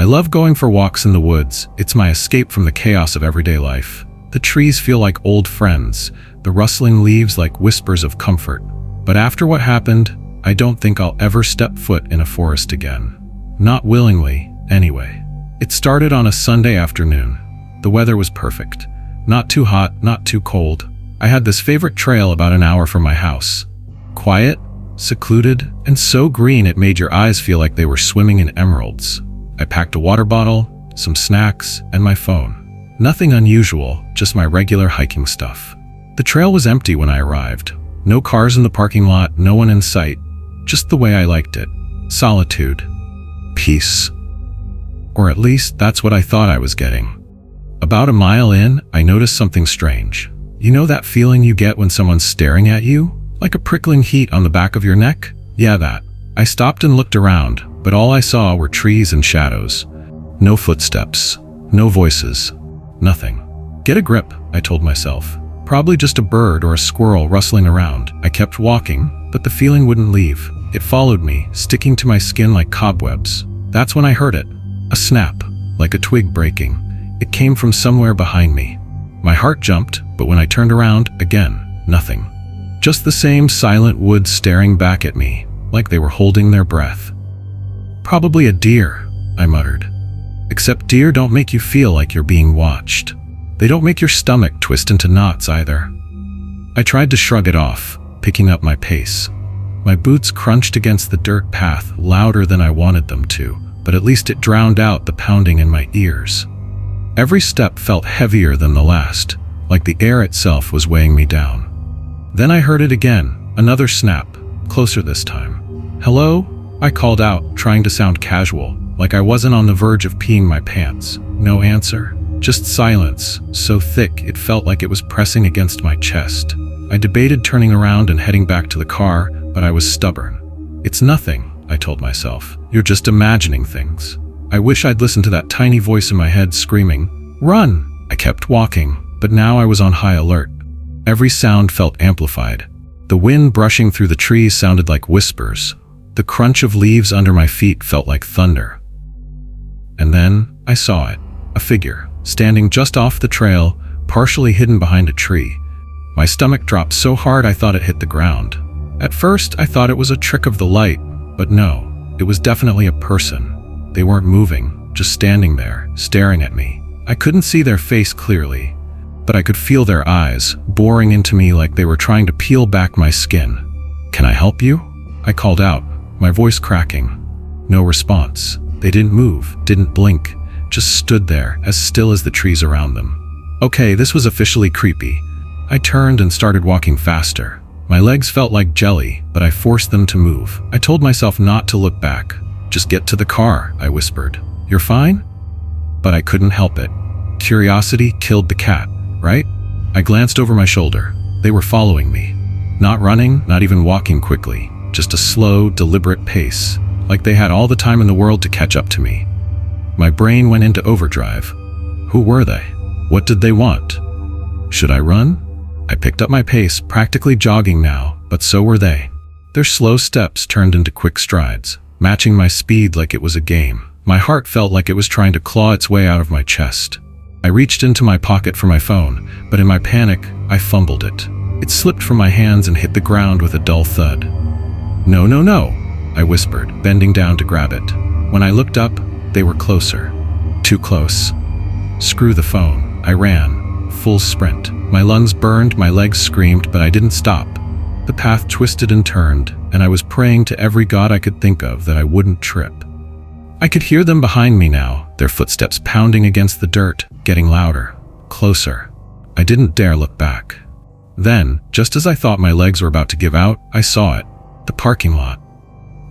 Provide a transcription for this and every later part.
love going for walks in the woods. It's my escape from the chaos of everyday life. The trees feel like old friends, the rustling leaves like whispers of comfort. But after what happened, I don't think I'll ever step foot in a forest again. Not willingly, anyway. It started on a Sunday afternoon. The weather was perfect. Not too hot, not too cold. I had this favorite trail about an hour from my house. Quiet, secluded, and so green it made your eyes feel like they were swimming in emeralds. I packed a water bottle, some snacks, and my phone. Nothing unusual, just my regular hiking stuff. The trail was empty when I arrived. No cars in the parking lot, no one in sight. Just the way I liked it. Solitude. Peace. Or at least that's what I thought I was getting. About a mile in, I noticed something strange. You know that feeling you get when someone's staring at you? Like a prickling heat on the back of your neck? Yeah, that. I stopped and looked around, but all I saw were trees and shadows. No footsteps. No voices. Nothing. Get a grip, I told myself. Probably just a bird or a squirrel rustling around. I kept walking, but the feeling wouldn't leave. It followed me, sticking to my skin like cobwebs. That's when I heard it. A snap, like a twig breaking. It came from somewhere behind me. My heart jumped, but when I turned around, again, nothing. Just the same silent woods staring back at me, like they were holding their breath. Probably a deer, I muttered. Except deer don't make you feel like you're being watched. They don't make your stomach twist into knots either. I tried to shrug it off, picking up my pace. My boots crunched against the dirt path louder than I wanted them to, but at least it drowned out the pounding in my ears. Every step felt heavier than the last, like the air itself was weighing me down. Then I heard it again, another snap, closer this time. "Hello?" I called out, trying to sound casual, like I wasn't on the verge of peeing my pants. No answer. Just silence, so thick it felt like it was pressing against my chest. I debated turning around and heading back to the car, but I was stubborn. "It's nothing," I told myself. "You're just imagining things." I wish I'd listened to that tiny voice in my head screaming, "Run!" I kept walking, but now I was on high alert. Every sound felt amplified. The wind brushing through the trees sounded like whispers. The crunch of leaves under my feet felt like thunder. And then I saw it, a figure, standing just off the trail, partially hidden behind a tree. My stomach dropped so hard I thought it hit the ground. At first, I thought it was a trick of the light, but no, it was definitely a person. They weren't moving, just standing there, staring at me. I couldn't see their face clearly, but I could feel their eyes, boring into me like they were trying to peel back my skin. "Can I help you?" I called out, my voice cracking. No response. They didn't move, didn't blink, just stood there, as still as the trees around them. Okay, this was officially creepy. I turned and started walking faster. My legs felt like jelly, but I forced them to move. I told myself not to look back. "Just get to the car," I whispered. "You're fine?" But I couldn't help it. Curiosity killed the cat, right? I glanced over my shoulder. They were following me. Not running, not even walking quickly. Just a slow, deliberate pace, like they had all the time in the world to catch up to me. My brain went into overdrive. Who were they? What did they want? Should I run? I picked up my pace, practically jogging now, but so were they. Their slow steps turned into quick strides, matching my speed like it was a game. My heart felt like it was trying to claw its way out of my chest. I reached into my pocket for my phone, but in my panic, I fumbled it. It slipped from my hands and hit the ground with a dull thud. "No, no, no," I whispered, bending down to grab it. When I looked up, they were closer. Too close. Screw the phone. I ran, full sprint. My lungs burned, my legs screamed, but I didn't stop. The path twisted and turned, and I was praying to every god I could think of that I wouldn't trip. I could hear them behind me now, their footsteps pounding against the dirt, getting louder, closer. I didn't dare look back. Then, just as I thought my legs were about to give out, I saw it. The parking lot.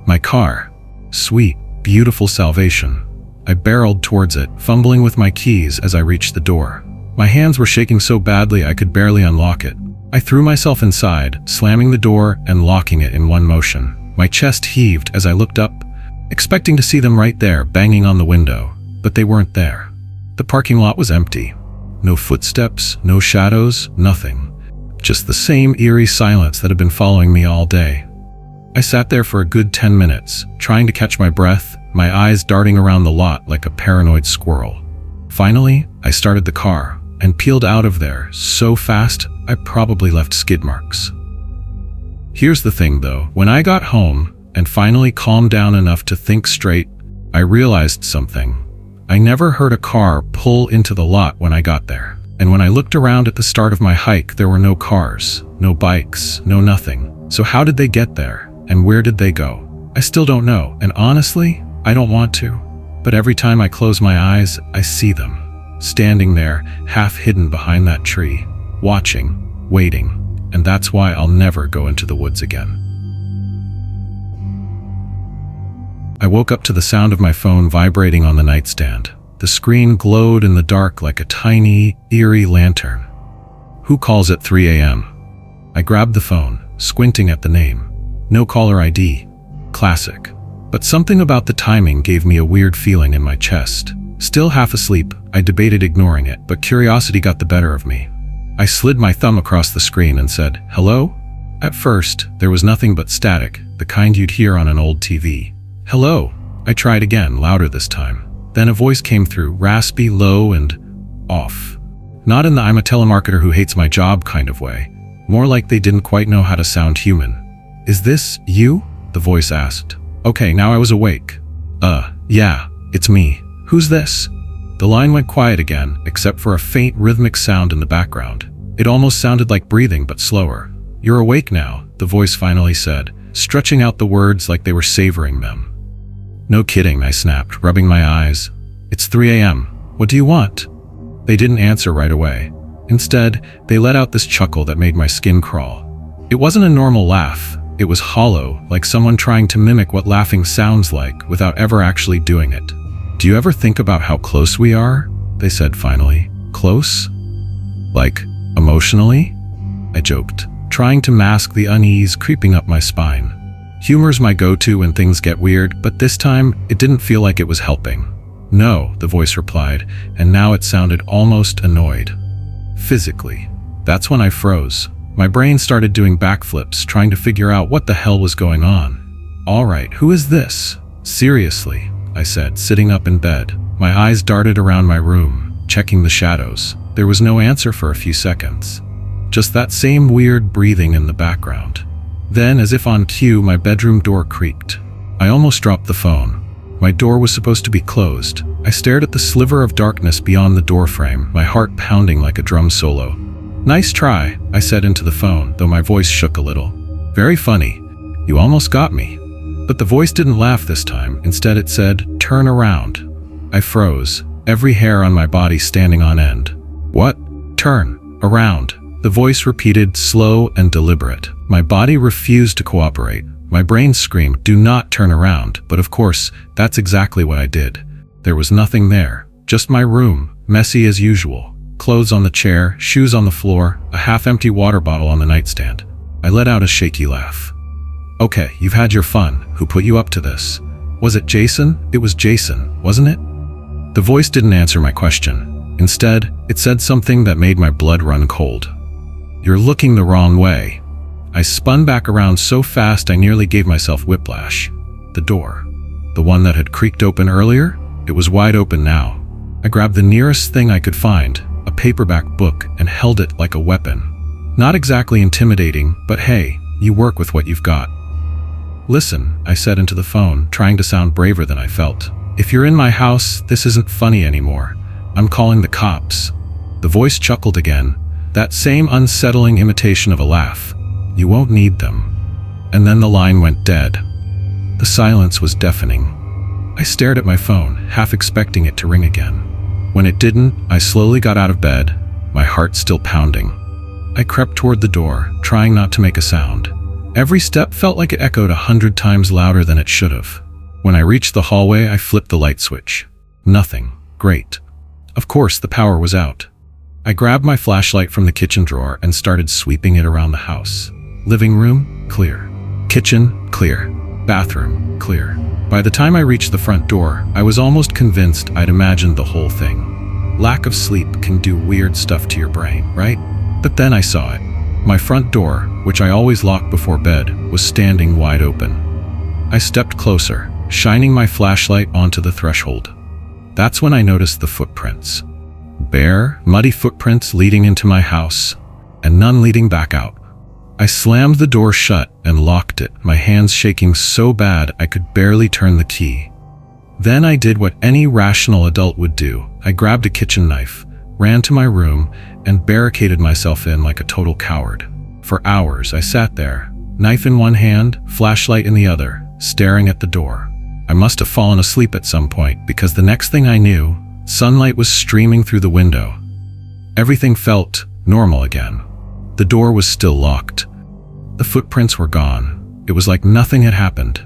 My car. Sweet, beautiful salvation. I barreled towards it, fumbling with my keys as I reached the door. My hands were shaking so badly I could barely unlock it. I threw myself inside, slamming the door and locking it in one motion. My chest heaved as I looked up, expecting to see them right there, banging on the window. But they weren't there. The parking lot was empty. No footsteps, no shadows, nothing. Just the same eerie silence that had been following me all day. I sat there for a good 10 minutes, trying to catch my breath, my eyes darting around the lot like a paranoid squirrel. Finally, I started the car and peeled out of there so fast I probably left skid marks. Here's the thing though, when I got home and finally calmed down enough to think straight, I realized something. I never heard a car pull into the lot when I got there. And when I looked around at the start of my hike, there were no cars, no bikes, no nothing. So how did they get there? And where did they go? I still don't know, and honestly, I don't want to. But every time I close my eyes, I see them, standing there, half hidden behind that tree, watching, waiting. And that's why I'll never go into the woods again. I woke up to the sound of my phone vibrating on the nightstand. The screen glowed in the dark like a tiny, eerie lantern. Who calls at 3 a.m.? I grabbed the phone, squinting at the name. No caller ID. Classic. But something about the timing gave me a weird feeling in my chest. Still half asleep, I debated ignoring it, but curiosity got the better of me. I slid my thumb across the screen and said, "Hello?" At first, there was nothing but static, the kind you'd hear on an old TV. "Hello." I tried again, louder this time. Then a voice came through, raspy, low, and off. Not in the "I'm a telemarketer who hates my job" kind of way. More like they didn't quite know how to sound human. "Is this you?" the voice asked. Okay, now I was awake. Yeah, it's me. Who's this?" The line went quiet again, except for a faint rhythmic sound in the background. It almost sounded like breathing, but slower. "You're awake now," the voice finally said, stretching out the words like they were savoring them. "No kidding," I snapped, rubbing my eyes. "It's 3 a.m. What do you want?" They didn't answer right away. Instead, they let out this chuckle that made my skin crawl. It wasn't a normal laugh. It was hollow, like someone trying to mimic what laughing sounds like without ever actually doing it. "Do you ever think about how close we are?" they said finally. "Close? Like, emotionally?" I joked, trying to mask the unease creeping up my spine. Humor's my go-to when things get weird, but this time, it didn't feel like it was helping. "No," the voice replied, and now it sounded almost annoyed. Physically. That's when I froze. My brain started doing backflips, trying to figure out what the hell was going on. "All right, who is this?" "Seriously," I said, sitting up in bed. My eyes darted around my room, checking the shadows. There was no answer for a few seconds. Just that same weird breathing in the background. Then, as if on cue, my bedroom door creaked. I almost dropped the phone. My door was supposed to be closed. I stared at the sliver of darkness beyond the doorframe, my heart pounding like a drum solo. "Nice try," I said into the phone, though my voice shook a little. "Very funny. You almost got me." But the voice didn't laugh this time. Instead it said, "Turn around." I froze, every hair on my body standing on end. "What? Turn around?" The voice repeated, slow and deliberate. My body refused to cooperate. My brain screamed, "Do not turn around." But of course, that's exactly what I did. There was nothing there. Just my room, messy as usual. Clothes on the chair, shoes on the floor, a half-empty water bottle on the nightstand. I let out a shaky laugh. "Okay, you've had your fun. Who put you up to this?" "Was it Jason?" "It was Jason, wasn't it?" The voice didn't answer my question. Instead, it said something that made my blood run cold. "You're looking the wrong way." I spun back around so fast I nearly gave myself whiplash. The door, the one that had creaked open earlier, it was wide open now. I grabbed the nearest thing I could find, a paperback book, and held it like a weapon. Not exactly intimidating, but hey, you work with what you've got. "Listen," I said into the phone, trying to sound braver than I felt. "If you're in my house, this isn't funny anymore. I'm calling the cops." The voice chuckled again, that same unsettling imitation of a laugh. "You won't need them." And then the line went dead. The silence was deafening. I stared at my phone, half expecting it to ring again. When it didn't, I slowly got out of bed, my heart still pounding. I crept toward the door, trying not to make a sound. Every step felt like it echoed 100 times louder than it should have. When I reached the hallway, I flipped the light switch. Nothing. Great. Of course, the power was out. I grabbed my flashlight from the kitchen drawer and started sweeping it around the house. Living room, clear. Kitchen, clear. Bathroom, clear. By the time I reached the front door, I was almost convinced I'd imagined the whole thing. Lack of sleep can do weird stuff to your brain, right? But then I saw it. My front door, which I always locked before bed, was standing wide open. I stepped closer, shining my flashlight onto the threshold. That's when I noticed the footprints. Bare, muddy footprints leading into my house, and none leading back out. I slammed the door shut and locked it, my hands shaking so bad I could barely turn the key. Then I did what any rational adult would do. I grabbed a kitchen knife, ran to my room, and barricaded myself in like a total coward. For hours I sat there, knife in one hand, flashlight in the other, staring at the door. I must have fallen asleep at some point, because the next thing I knew, sunlight was streaming through the window. Everything felt normal again. The door was still locked. The footprints were gone. It was like nothing had happened.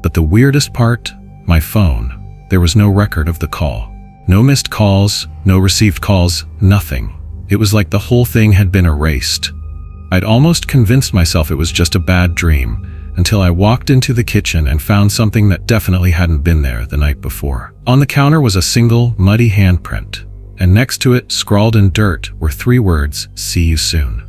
But the weirdest part, my phone. There was no record of the call. No missed calls, no received calls, nothing. It was like the whole thing had been erased. I'd almost convinced myself it was just a bad dream, until I walked into the kitchen and found something that definitely hadn't been there the night before. On the counter was a single, muddy handprint, and next to it, scrawled in dirt, were 3 words, "See you soon."